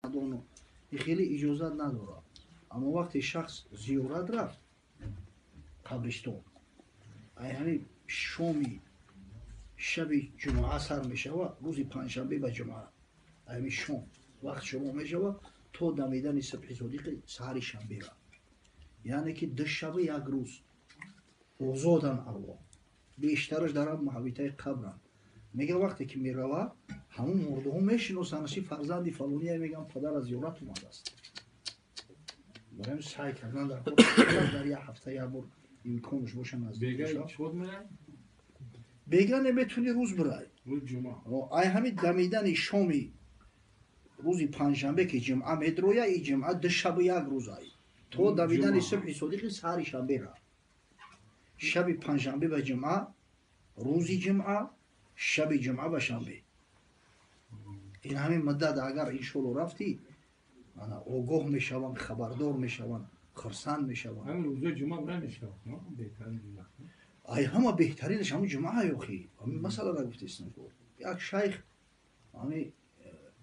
دونو این خیلی اجازت نداره. اما وقتی شخص زیارت رفت قبرستون همین شومی شب جمعه سر میشه و روز پنجشنبه به جمعه همین شوم وقت شروع میشه و تو دمیدن صبح صادق سحر شنبه را یعنی که دو شب یک روز آزادن ارواح بیشترش در محوطه قبرن. میگه وقتی که میروه همون مرده ها میشناسنشی فرزند فلانی میگن پدر از زیارت اومده است. برای سعی کردن در خود در یک هفته یک بار امکانش باشن از بیگه چود میرن؟ بیگه نمیتونی روز برای روز جمعه ای همین دمیدن شامی روزی پنجشنبه که جمعه میدرویه ای جمعه دو شب یک روز ای تو دمیدن صبح صادق سحر شنبه را شب پنجشنبه به جمعه روزی جمعه شب جمعه به شنبه این همین مدت اگر این شلو رفتی من آگاه میشوم خبردار میشوم خرسند میشوم. همین روز جمعه برای نشد بهترین ای همه بهترینش همون جمعه یوخی همین مسئله را گفتیستم که یک شیخ همین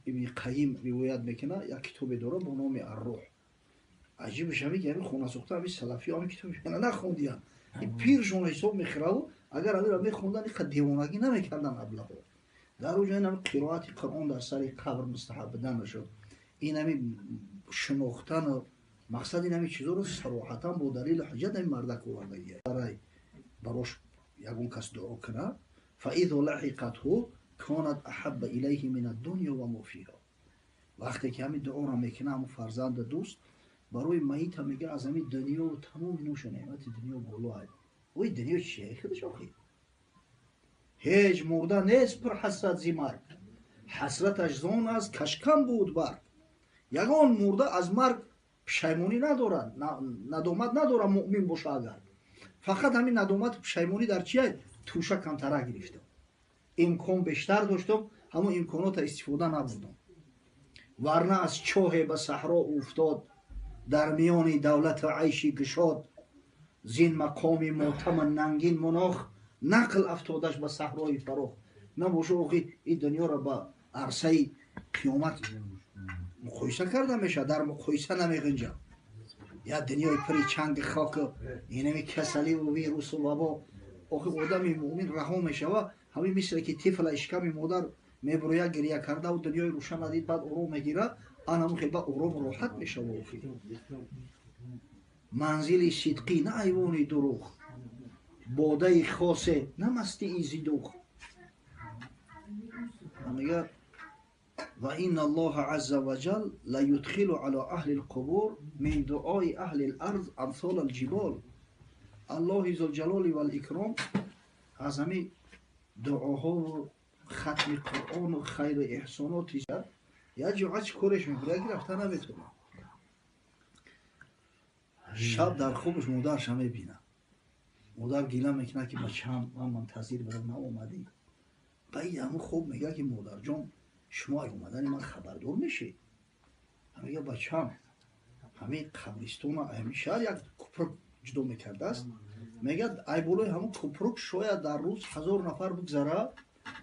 ابن قیم روایت میکنه یک کتاب داره با نام الروح. عجیبش همین که همین خونه سوخته همین سلفی همین کتاب نخوندیان این پیرشون حساب میخوره و اگر همین را میخوندن این دیوانگی نمیکردن ابله در اونجا این همین قرائت قرآن در سر قبر مستحب بدن نشد. این همین شناختن و مقصد این همین چیزا رو صراحتا با دلیل حجت همین مردک آوردگیه برای براش یکون کس دعا کنه فاذا لحقته کانت احب الیه من الدنیا و ما فیها. وقتی که همین دعا را میکنه همون فرزند دوست برای میت میگه از همین دنیا و تمام نوش و نعمت دنیا بالای وی دنیا چیه خودش آخی هیچ مرده نیست پر حسرت زی مرگ حسرتش زان است کشکم بود برگ. یگان مرده از مرگ پشیمانی ندارد ندامت نداره مؤمن باشه اگر فقط همین ندامت پشیمانی در چیه توشه کمتره گرفتم امکان بیشتر داشتم همون امکانات استفاده نبودم ورنه از چاه به صحرا افتاد در میان دولت عیشی گشاد زین مقام ماتم ننگین مناخ نقل افتادش به صحرای فراخ. نباشه اوخی این دنیا را به عرصه قیامت مقایسه کرده میشه در مقایسه نمیگنجه یا دنیای پری چنگ خاک اینمی کسلی و ویروس و وبا آخه آدم مؤمن رها میشه و همین مثل که طفل اشکم مادر میبرویه گریه کرده و دنیای روشن ندید بعد آرام میگیره آن هم خیلی آرام راحت میشه و منزل صدقی نه ایوان دروغ باده خاصه نه مستی ایزی دوغ. میگه و این الله عز وجل لیدخل علی اهل القبور من دعای اهل الارض امثال الجبال. الله ذوالجلال و الاکرام از همین دعاها و ختم قرآن و خیر احساناتی یا جمعه چی کارش میکنه اگه رفته نمیتونه شب در خوبش مادرش هم میبینه مادر گیله میکنه که بچه هم من منتظر برم ناومدی باید همون خوب میگه که مادر جان شما اگه اومدن من خبردار میشی میگه بچه هم همین قبرستون همین شهر یک کپرک جدا میکرده است میگه ای بولای همون کپرک شاید در روز 1000 نفر بگذره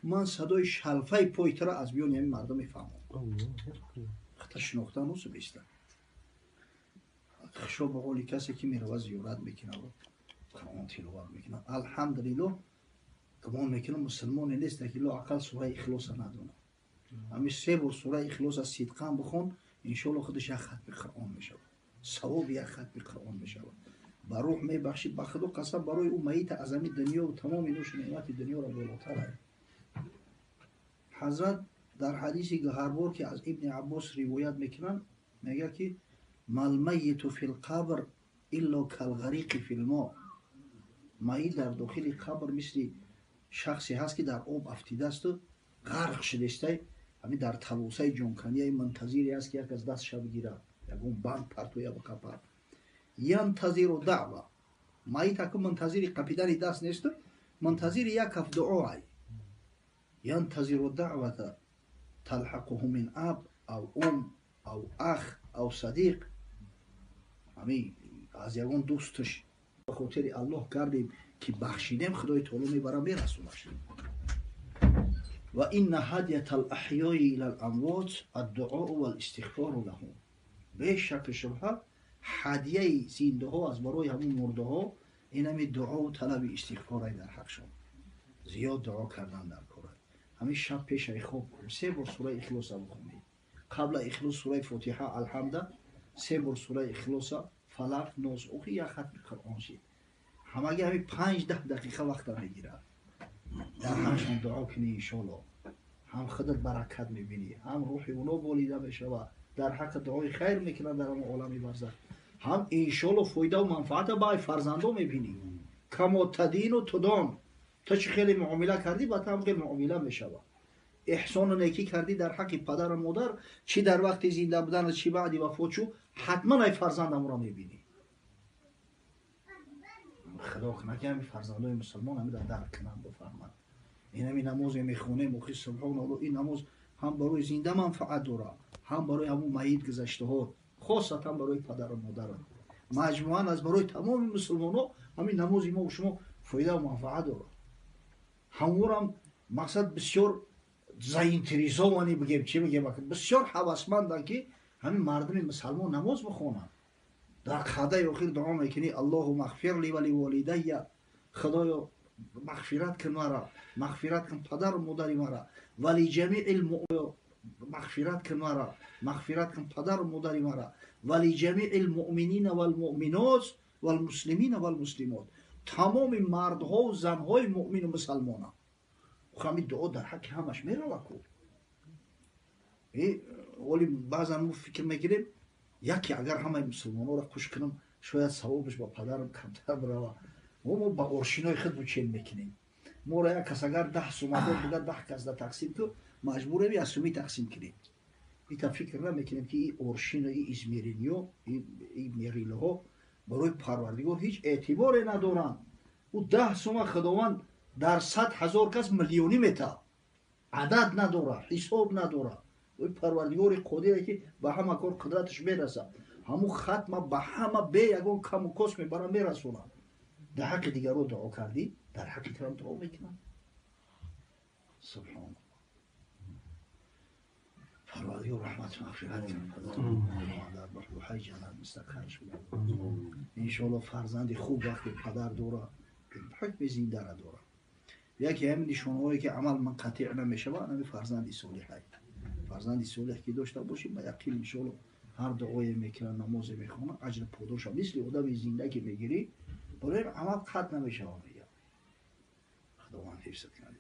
من صدای شلفه پایتر از بیان همین مردم میفهمم خطر شناختن نوسو بیستن خشو به قولی کسی که میروه زیارت میکنه و قرآن تلاوت میکنه الحمدلله گمان میکنه مسلمان نیست که لا اقل سوره اخلاص ندونه همین 3 بار سوره اخلاص از صدقان بخون انشالله خودش یک ختم قرآن میشه ثواب یک ختم قرآن میشه با روح میبخشید با خدا قسم برای او میت از همین دنیا و تمام نوش نعمت دنیا را بالاتره. حضرت در حدیثی که هر بار که از ابن عباس روایت میکنن میگه که مل میت فی القبر الا کالغریق فی الماء. میت در داخل قبر مثل شخصی هست که در آب افتیده است و غرق شده است همین در تلوسه جانکنی منتظری است که یک از دستش بگیره یکون بند پرتویه به کپر ینتظر دعوه میت که منتظر قپیدن دست نیست منتظر یک کف دعای ینتظر دعوه تلحقه من اب او او اخ او صدیق همین از یکون دوستش به خاطر الله کردیم که بخشیدیم خدای تعالی میبره میرسونش. و این هدیت الاحیاء الى الاموات الدعاء و الاستغفار لهم. به شک شبهه هدیه زنده ها از برای همون مرده ها این همی دعا و طلب استغفار در حقشون. زیاد دعا کردن در کار. همین شب پیش خواب 3 بار سوره اخلاص بخونید. قبل اخلاص سوره فاتحه الحمد، 3 بار سوره اخلاص، فلق، ناس اوخی یا ختم قرآن شید. همگی همین 5-10 دقیقه وقت میگیره. در حقشون دعا کنی انشالله. هم خودت برکت میبینی، هم روحی اونا بولیده میشه و در حق دعای خیر میکنن در اون عالمی برزخ. هم انشالله فایده و منفعت برای فرزندان میبینی. کما تدین و تدان. تو چه خیلی معامله کردی با هم خیلی معامله میشه. احسان و نیکی کردی در حق پدر و مادر، چی در وقت زنده بودن چی بعدی وفات شو، حتما ای فرزندم را میبینی. خدا کنه که همین فرزندای مسلمان همین درک کنن بفهمن. این همین نماز میخونه مخی سبحان الله، این نماز هم برای زنده منفعت داره، هم برای همون میت گذشته ها، خاصتا برای پدر و مادر. مجموعاً از برای تمام مسلمان ها همین نماز ما و شما فایده و منفعت داره. همون مقصد بسیار زاینتریزوانی بگیم چی بگیم، بسیار حواسمندن که همین مردم مسلمان نماز بخونن. در خدای آخر دعا میکنی اللهم اغفر لی و لوالدی، خدایا مغفرت کن مرا، مغفرت کن پدر و مادر مرا، ولی جمیع مغفرت کن مرا، مغفرت کن پدر و مادر مرا، ولی جمیع المؤمنین و المؤمنات و المسلمین و المسلمات، تمام مردها و زنهای مؤمن و مسلمان. همین دعا در حق همش میره وکو. ولی بعضا ما فکر میکنیم یکی اگر همه مسلمان ها را خوش کنم شاید ثوابش با پدرم کمتر بره. ما با ارشینای خود بچین میکنیم. ما را یک کس اگر 10 سوم بده 10 کس را تقسیم تو مجبوریم از سومی تقسیم کنیم. این فکر نمیکنیم که این ارشین و این ازمیرینیو این میریله ها برای پروردگار هیچ اعتباری ندارن. او 10 سوم خداوند در 100,000 کس میلیونی میته، عدد نداره، حساب نداره. و پروردگار قدیره که به همه کار قدرتش میرسه، همون ختم به همه به یگان کم و کس میبرن میرسونه. در حق دیگر رو دعا کردی، در حق کرم دعا میکنن. سبحان پروردگار رحمت مغفرت کنه، در بحر جنت مستقرش بده. انشالله فرزند خوب وقتی پدر دوره حکم زنده را دوره. یکی همین نشانهایی که عمل منقطع نمیشه و همین فرزندی صالح هست. فرزندی صالح که داشته باشیم با یقین انشالله هر دعای میکنن نماز میخونه اجر پاداش مثل آدم زنده که میگیری برای عمل قطع نمیشه. خداوند حفظت کنه.